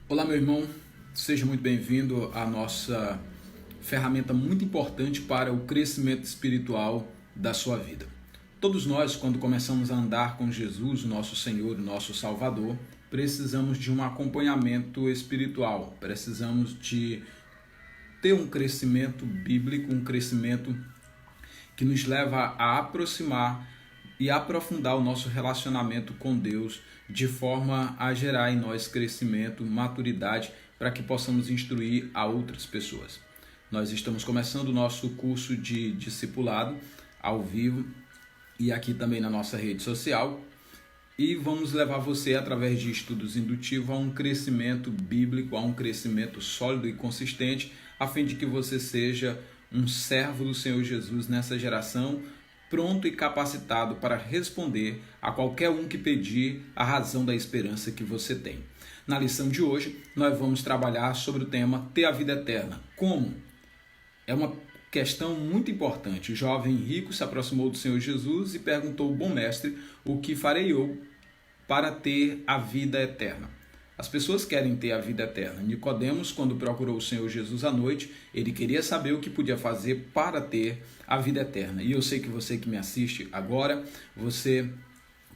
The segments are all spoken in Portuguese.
Olá, meu irmão, seja muito bem-vindo à nossa ferramenta muito importante para o crescimento espiritual da sua vida. Todos nós, quando começamos a andar com Jesus, o nosso Senhor, o nosso Salvador, precisamos de um acompanhamento espiritual, precisamos de ter um crescimento bíblico, um crescimento que nos leva a aproximar e aprofundar o nosso relacionamento com Deus de forma a gerar em nós crescimento, maturidade, para que possamos instruir a outras pessoas. Nós estamos começando o nosso curso de discipulado ao vivo e aqui também na nossa rede social, e vamos levar você, através de estudos indutivos, a um crescimento bíblico, a um crescimento sólido e consistente, a fim de que você seja um servo do Senhor Jesus nessa geração, pronto e capacitado para responder a qualquer um que pedir a razão da esperança que você tem. Na lição de hoje, nós vamos trabalhar sobre o tema ter a vida eterna. Como? É uma questão muito importante. O jovem rico se aproximou do Senhor Jesus e perguntou: bom mestre, o que farei eu para ter a vida eterna? As pessoas querem ter a vida eterna. Nicodemos, quando procurou o Senhor Jesus à noite, ele queria saber o que podia fazer para ter a vida eterna. E eu sei que você que me assiste agora, você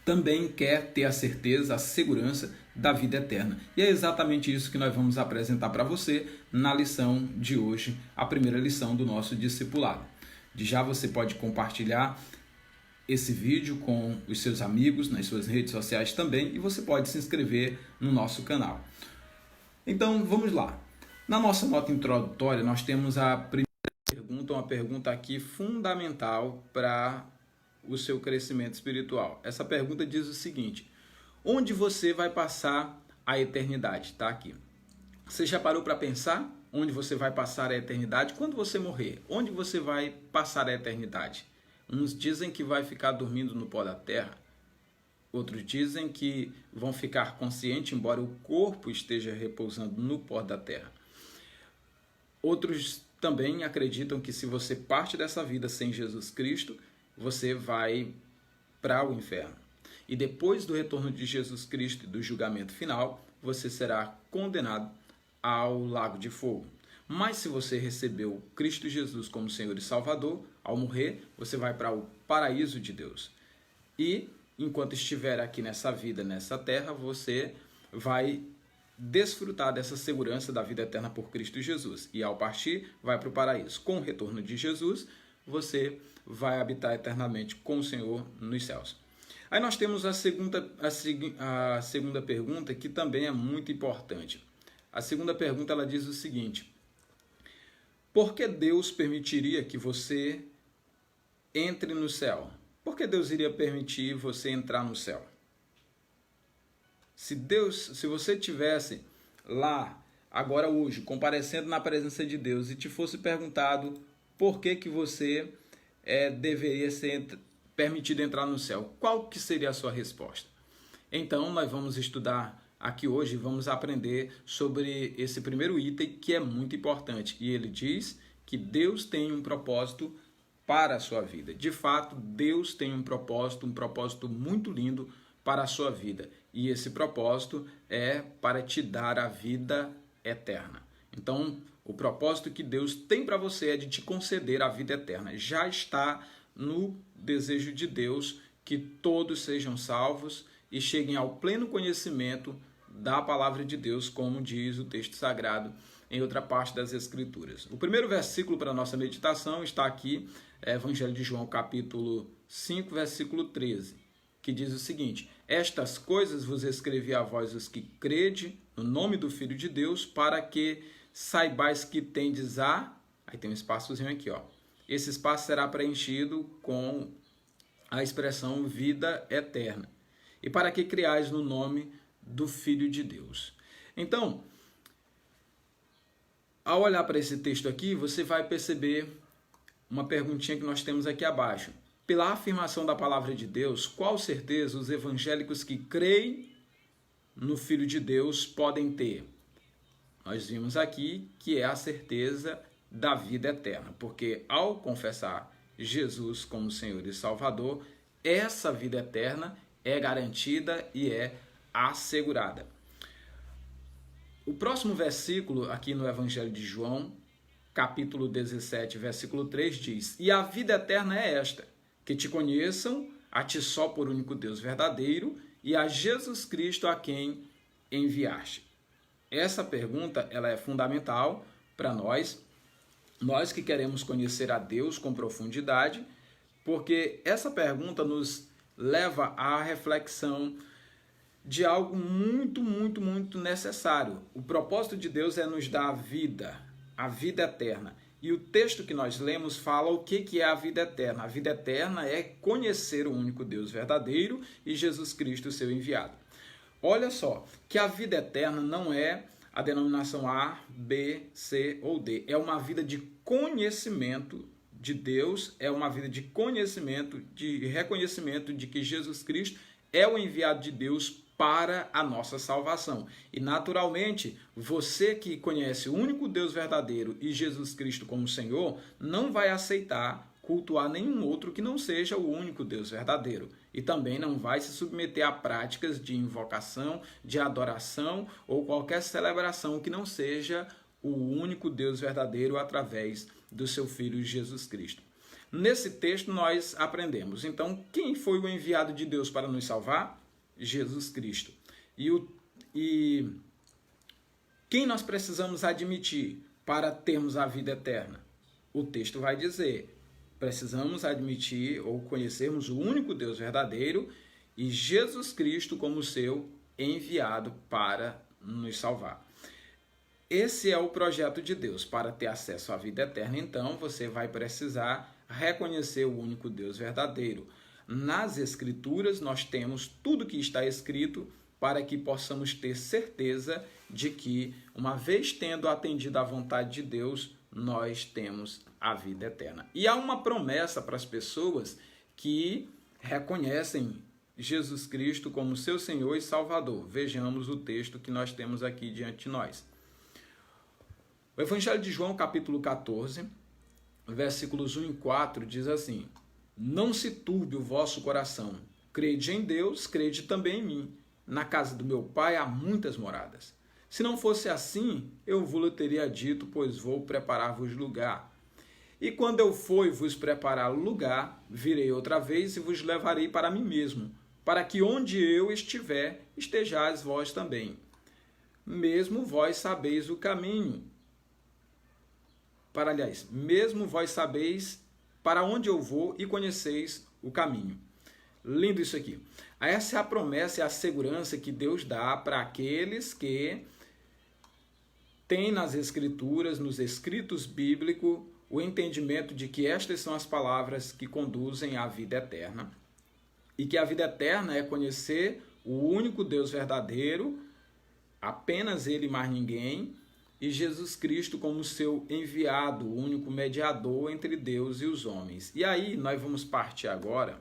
também quer ter a certeza, a segurança da vida eterna. E é exatamente isso que nós vamos apresentar para você na lição de hoje, a primeira lição do nosso discipulado. De já você pode compartilhar esse vídeo com os seus amigos, nas suas redes sociais também, e você pode se inscrever no nosso canal. Então, vamos lá. Na nossa nota introdutória, nós temos a primeira pergunta, uma pergunta aqui fundamental para o seu crescimento espiritual. Essa pergunta diz o seguinte: onde você vai passar a eternidade? Está aqui. Você já parou para pensar onde você vai passar a eternidade? Quando você morrer, onde você vai passar a eternidade? Uns dizem que vai ficar dormindo no pó da terra. Outros dizem que vão ficar conscientes, embora o corpo esteja repousando no pó da terra. Outros também acreditam que se você parte dessa vida sem Jesus Cristo, você vai para o inferno. E depois do retorno de Jesus Cristo e do julgamento final, você será condenado ao lago de fogo. Mas se você recebeu Cristo Jesus como Senhor e Salvador, ao morrer, você vai para o paraíso de Deus. E, enquanto estiver aqui nessa vida, nessa terra, você vai desfrutar dessa segurança da vida eterna por Cristo Jesus. E ao partir, vai para o paraíso. Com o retorno de Jesus, você vai habitar eternamente com o Senhor nos céus. Aí nós temos a segunda pergunta, que também é muito importante. A segunda pergunta, ela diz o seguinte: por que Deus permitiria que você entre no céu? Por que Deus iria permitir você entrar no céu? Se você tivesse lá, agora hoje, comparecendo na presença de Deus e te fosse perguntado por que você deveria ser permitido entrar no céu, qual que seria a sua resposta? Então, nós vamos estudar aqui hoje, vamos aprender sobre esse primeiro item que é muito importante. E ele diz que Deus tem um propósito para a sua vida. De fato, Deus tem um propósito muito lindo para a sua vida. E esse propósito é para te dar a vida eterna. Então, o propósito que Deus tem para você é de te conceder a vida eterna. Já está no desejo de Deus que todos sejam salvos e cheguem ao pleno conhecimento da palavra de Deus, como diz o texto sagrado em outra parte das Escrituras. O primeiro versículo para a nossa meditação está aqui, Evangelho de João, capítulo 5, versículo 13, que diz o seguinte: estas coisas vos escrevi a vós os que crede no nome do Filho de Deus, para que saibais que tendes aí tem um espaçozinho aqui, ó. Esse espaço será preenchido com a expressão vida eterna. E para que criais no nome do Filho de Deus. Então, ao olhar para esse texto aqui, você vai perceber uma perguntinha que nós temos aqui abaixo. Pela afirmação da palavra de Deus, qual certeza os evangélicos que creem no Filho de Deus podem ter? Nós vimos aqui que é a certeza da vida eterna, porque ao confessar Jesus como Senhor e Salvador, essa vida eterna é garantida e é assegurada. O próximo versículo aqui no Evangelho de João, capítulo 17, versículo 3 diz: "E a vida eterna é esta, que te conheçam, a ti só por único Deus verdadeiro, e a Jesus Cristo a quem enviaste." Essa pergunta ela é fundamental para nós que queremos conhecer a Deus com profundidade, porque essa pergunta nos leva à reflexão de algo muito necessário. O propósito de Deus é nos dar a vida eterna. E o texto que nós lemos fala o que é a vida eterna. A vida eterna é conhecer o único Deus verdadeiro e Jesus Cristo, seu enviado. Olha só, que a vida eterna não é a denominação A, B, C ou D. É uma vida de conhecimento de Deus, é uma vida de conhecimento, de reconhecimento de que Jesus Cristo é o enviado de Deus para a nossa salvação. E naturalmente, você que conhece o único Deus verdadeiro e Jesus Cristo como Senhor, não vai aceitar cultuar nenhum outro que não seja o único Deus verdadeiro. E também não vai se submeter a práticas de invocação, de adoração ou qualquer celebração que não seja o único Deus verdadeiro através do seu Filho Jesus Cristo. Nesse texto nós aprendemos, então, quem foi o enviado de Deus para nos salvar? Jesus Cristo. E quem nós precisamos admitir para termos a vida eterna? O texto vai dizer: precisamos admitir ou conhecermos o único Deus verdadeiro e Jesus Cristo como seu enviado para nos salvar. Esse é o projeto de Deus. Para ter acesso à vida eterna, então, você vai precisar reconhecer o único Deus verdadeiro. Nas Escrituras, nós temos tudo que está escrito para que possamos ter certeza de que, uma vez tendo atendido à vontade de Deus, nós temos a vida eterna. E há uma promessa para as pessoas que reconhecem Jesus Cristo como seu Senhor e Salvador. Vejamos o texto que nós temos aqui diante de nós. O Evangelho de João, capítulo 14, versículos 1 e 4, diz assim: "Não se turbe o vosso coração. Crede em Deus, crede também em mim. Na casa do meu Pai há muitas moradas. Se não fosse assim, eu vos teria dito, pois vou preparar-vos lugar. E quando eu for e vos preparar lugar, virei outra vez e vos levarei para mim mesmo, para que onde eu estiver, estejais vós também. Mesmo vós sabeis o caminho." Mesmo vós sabeis para onde eu vou e conheceis o caminho. Lindo isso aqui. Essa é a promessa e a segurança que Deus dá para aqueles que têm nas Escrituras, nos escritos bíblicos, o entendimento de que estas são as palavras que conduzem à vida eterna. E que a vida eterna é conhecer o único Deus verdadeiro, apenas Ele e mais ninguém, e Jesus Cristo como seu enviado, o único mediador entre Deus e os homens. E aí nós vamos partir agora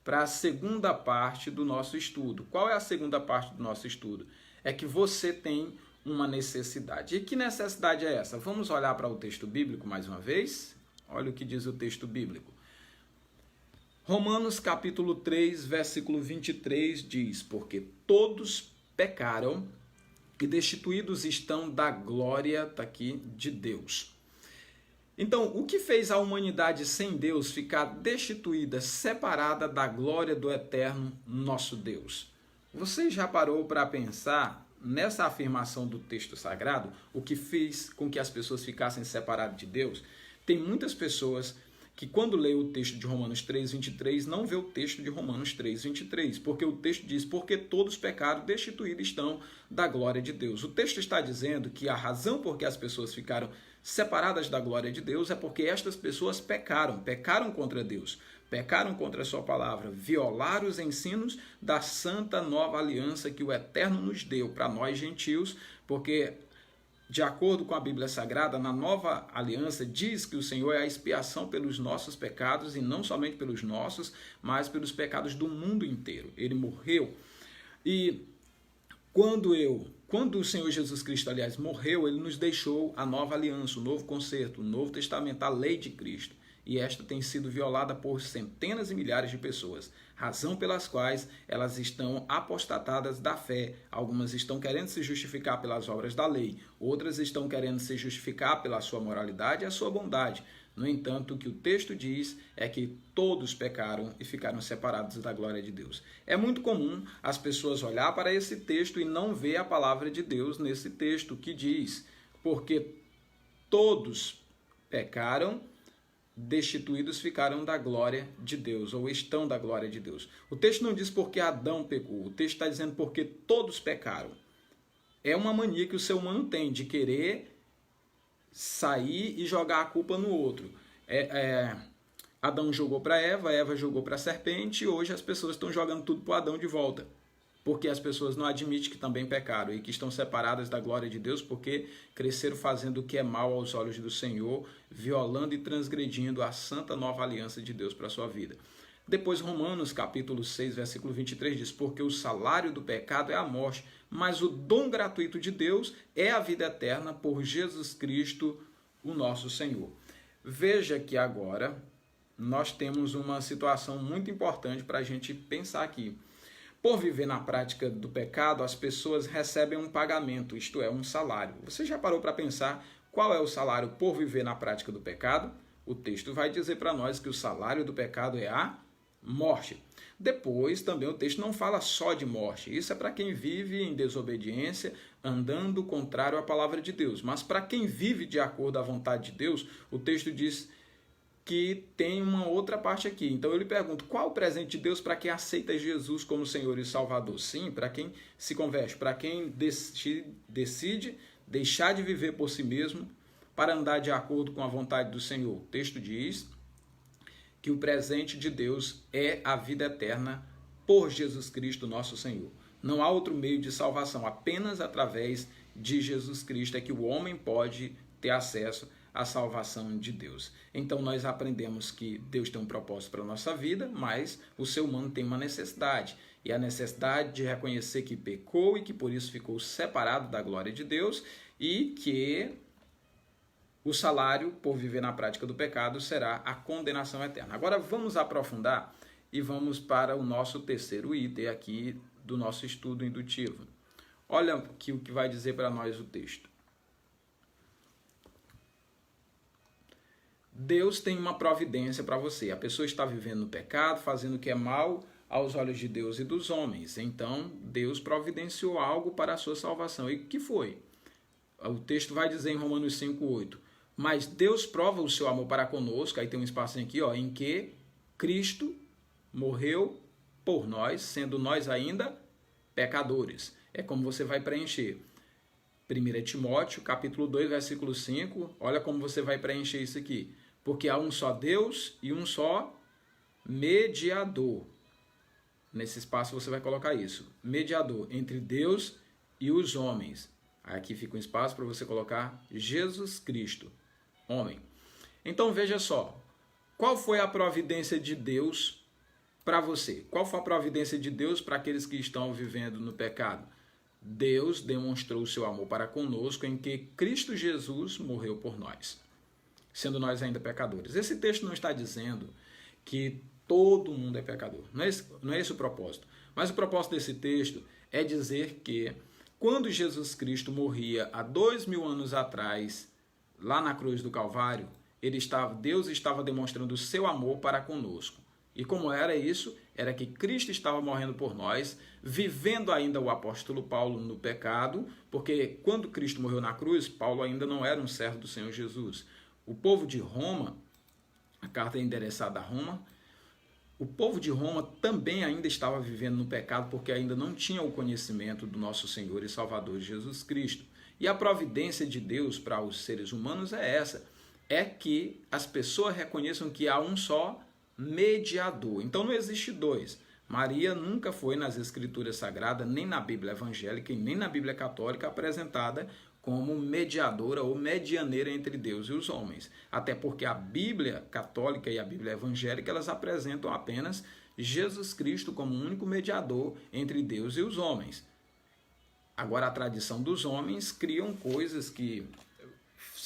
para a segunda parte do nosso estudo. Qual é a segunda parte do nosso estudo? É que você tem uma necessidade. E que necessidade é essa? Vamos olhar para o texto bíblico mais uma vez? Olha o que diz o texto bíblico. Romanos capítulo 3, versículo 23 diz: "Porque todos pecaram e destituídos estão da glória", tá aqui, "de Deus." Então, o que fez a humanidade sem Deus ficar destituída, separada da glória do eterno nosso Deus? Você já parou para pensar nessa afirmação do texto sagrado? O que fez com que as pessoas ficassem separadas de Deus? Tem muitas pessoas que, quando lê o texto de Romanos 3:23, não vê o texto de Romanos 3:23, porque o texto diz: "Porque todos pecaram, destituídos estão da glória de Deus." O texto está dizendo que a razão por que as pessoas ficaram separadas da glória de Deus é porque estas pessoas pecaram contra Deus, pecaram contra a sua palavra, violaram os ensinos da santa nova aliança que o Eterno nos deu para nós gentios, porque, de acordo com a Bíblia Sagrada, na nova aliança diz que o Senhor é a expiação pelos nossos pecados, e não somente pelos nossos, mas pelos pecados do mundo inteiro. Ele morreu. E quando o Senhor Jesus Cristo, aliás, morreu, ele nos deixou a nova aliança, o novo concerto, o novo testamento, a lei de Cristo. e esta tem sido violada por centenas e milhares de pessoas, razão pelas quais elas estão apostatadas da fé. Algumas estão querendo se justificar pelas obras da lei, outras estão querendo se justificar pela sua moralidade e a sua bondade. No entanto, o que o texto diz é que todos pecaram e ficaram separados da glória de Deus. É muito comum as pessoas olhar para esse texto e não ver a palavra de Deus nesse texto que diz, porque todos pecaram, destituídos ficaram da glória de Deus, ou estão da glória de Deus. O texto não diz porque Adão pecou, o texto está dizendo porque todos pecaram. É uma mania que o ser humano tem de querer sair e jogar a culpa no outro. Adão jogou para Eva, Eva jogou para a serpente, e hoje as pessoas estão jogando tudo para Adão de volta. Porque as pessoas não admitem que também pecaram e que estão separadas da glória de Deus porque cresceram fazendo o que é mal aos olhos do Senhor, violando e transgredindo a santa nova aliança de Deus para a sua vida. Depois Romanos capítulo 6, versículo 23 diz, porque o salário do pecado é a morte, mas o dom gratuito de Deus é a vida eterna por Jesus Cristo, o nosso Senhor. Veja que agora nós temos uma situação muito importante para a gente pensar aqui. Por viver na prática do pecado, as pessoas recebem um pagamento, isto é, um salário. Você já parou para pensar qual é o salário por viver na prática do pecado? O texto vai dizer para nós que o salário do pecado é a morte. Depois, também o texto não fala só de morte. Isso é para quem vive em desobediência, andando contrário à palavra de Deus. Mas para quem vive de acordo à vontade de Deus, o texto diz que tem uma outra parte aqui. Então eu lhe pergunto, qual o presente de Deus para quem aceita Jesus como Senhor e Salvador? Sim, para quem se converte, para quem decide deixar de viver por si mesmo para andar de acordo com a vontade do Senhor. O texto diz que o presente de Deus é a vida eterna por Jesus Cristo, nosso Senhor. Não há outro meio de salvação, apenas através de Jesus Cristo é que o homem pode ter acesso à salvação de Deus. Então nós aprendemos que Deus tem um propósito para a nossa vida, mas o ser humano tem uma necessidade, e a necessidade de reconhecer que pecou e que por isso ficou separado da glória de Deus, e que o salário por viver na prática do pecado será a condenação eterna. Agora vamos aprofundar e vamos para o nosso terceiro item aqui do nosso estudo indutivo. Olha aqui o que vai dizer para nós o texto. Deus tem uma providência para você. A pessoa está vivendo no pecado, fazendo o que é mal aos olhos de Deus e dos homens. Então, Deus providenciou algo para a sua salvação. E o que foi? O texto vai dizer em Romanos 5:8. Mas Deus prova o seu amor para conosco, aí tem um espacinho aqui, em que Cristo morreu por nós, sendo nós ainda pecadores. É como você vai preencher. 1 Timóteo, capítulo 2, versículo 5, olha como você vai preencher isso aqui. Porque há um só Deus e um só mediador. Nesse espaço você vai colocar isso. Mediador entre Deus e os homens. Aqui fica um espaço para você colocar Jesus Cristo, homem. Então veja só, qual foi a providência de Deus para você? Qual foi a providência de Deus para aqueles que estão vivendo no pecado? Deus demonstrou o seu amor para conosco em que Cristo Jesus morreu por nós, sendo nós ainda pecadores. Esse texto não está dizendo que todo mundo é pecador. Não é esse o propósito. Mas o propósito desse texto é dizer que quando Jesus Cristo morria há 2000 anos atrás, lá na cruz do Calvário, Deus estava demonstrando o seu amor para conosco. E como era isso? Era que Cristo estava morrendo por nós, vivendo ainda o apóstolo Paulo no pecado, porque quando Cristo morreu na cruz, Paulo ainda não era um servo do Senhor Jesus. O povo de Roma, a carta é endereçada a Roma, o povo de Roma também ainda estava vivendo no pecado, porque ainda não tinha o conhecimento do nosso Senhor e Salvador Jesus Cristo. E a providência de Deus para os seres humanos é essa, é que as pessoas reconheçam que há um só mediador. Então não existe dois. Maria nunca foi nas Escrituras Sagradas, nem na Bíblia Evangélica e nem na Bíblia Católica apresentada como mediadora ou medianeira entre Deus e os homens. Até porque a Bíblia Católica e a Bíblia Evangélica, elas apresentam apenas Jesus Cristo como o único mediador entre Deus e os homens. Agora, a tradição dos homens criam coisas que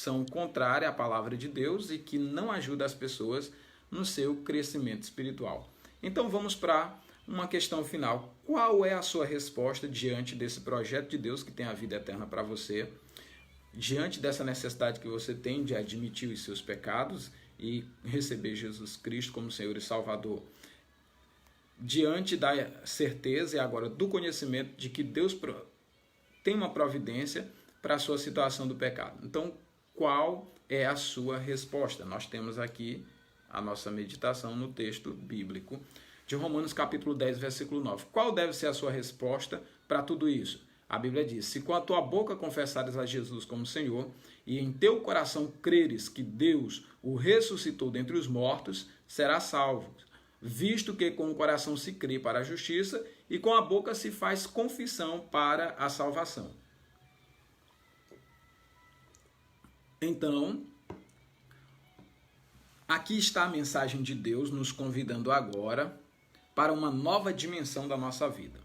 são contrárias à palavra de Deus e que não ajudam as pessoas no seu crescimento espiritual. Então vamos para uma questão final. Qual é a sua resposta diante desse projeto de Deus que tem a vida eterna para você? Diante dessa necessidade que você tem de admitir os seus pecados e receber Jesus Cristo como Senhor e Salvador, diante da certeza e agora do conhecimento de que Deus tem uma providência para a sua situação do pecado. Então, qual é a sua resposta? Nós temos aqui a nossa meditação no texto bíblico de Romanos capítulo 10, versículo 9. Qual deve ser a sua resposta para tudo isso? A Bíblia diz: se com a tua boca confessares a Jesus como Senhor e em teu coração creres que Deus o ressuscitou dentre os mortos, serás salvo, visto que com o coração se crê para a justiça e com a boca se faz confissão para a salvação. Então, aqui está a mensagem de Deus nos convidando agora para uma nova dimensão da nossa vida.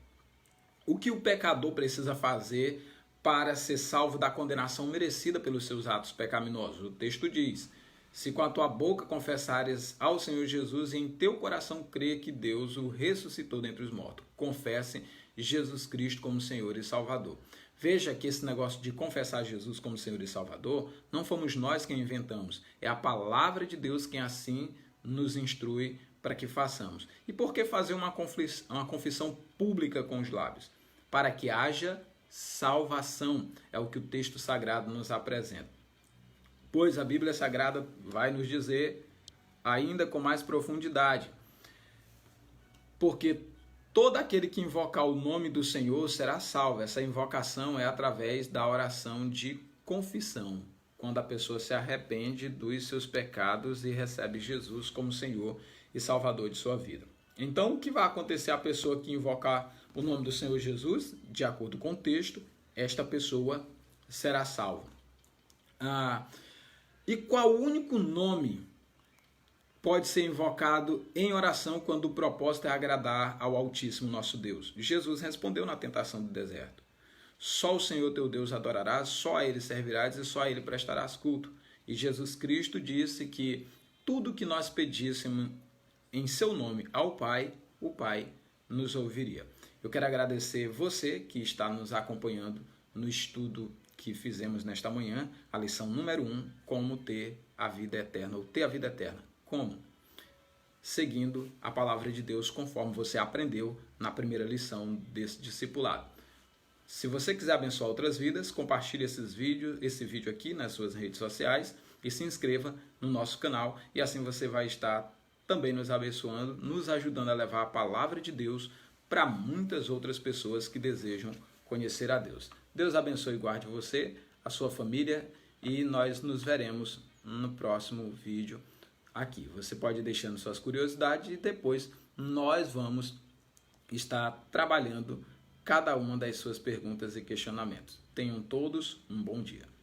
O que o pecador precisa fazer para ser salvo da condenação merecida pelos seus atos pecaminosos? O texto diz: se com a tua boca confessares ao Senhor Jesus e em teu coração crer que Deus o ressuscitou dentre os mortos, confesse Jesus Cristo como Senhor e Salvador. Veja que esse negócio de confessar Jesus como Senhor e Salvador, não fomos nós quem inventamos, é a palavra de Deus quem assim nos instrui para que façamos. E por que fazer uma confissão pública com os lábios? Para que haja salvação, é o que o texto sagrado nos apresenta. Pois a Bíblia Sagrada vai nos dizer ainda com mais profundidade, porque todo aquele que invocar o nome do Senhor será salvo. Essa invocação é através da oração de confissão, quando a pessoa se arrepende dos seus pecados e recebe Jesus como Senhor e Salvador de sua vida. Então, o que vai acontecer à pessoa que invocar o nome do Senhor Jesus? De acordo com o texto, esta pessoa será salva. E qual único nome pode ser invocado em oração quando o propósito é agradar ao Altíssimo nosso Deus? Jesus respondeu na tentação do deserto: só o Senhor teu Deus adorarás, só a Ele servirás e só a Ele prestarás culto. E Jesus Cristo disse que tudo que nós pedíssemos em seu nome ao Pai, o Pai nos ouviria. Eu quero agradecer você que está nos acompanhando no estudo que fizemos nesta manhã, a lição número 1, como ter a vida eterna, ou ter a vida eterna. Como? Seguindo a palavra de Deus conforme você aprendeu na primeira lição desse discipulado. Se você quiser abençoar outras vidas, compartilhe esse vídeo aqui nas suas redes sociais e se inscreva no nosso canal, e assim você vai estar também nos abençoando, nos ajudando a levar a palavra de Deus para muitas outras pessoas que desejam conhecer a Deus. Deus abençoe e guarde você, a sua família, e nós nos veremos no próximo vídeo aqui. Você pode ir deixando suas curiosidades e depois nós vamos estar trabalhando cada uma das suas perguntas e questionamentos. Tenham todos um bom dia.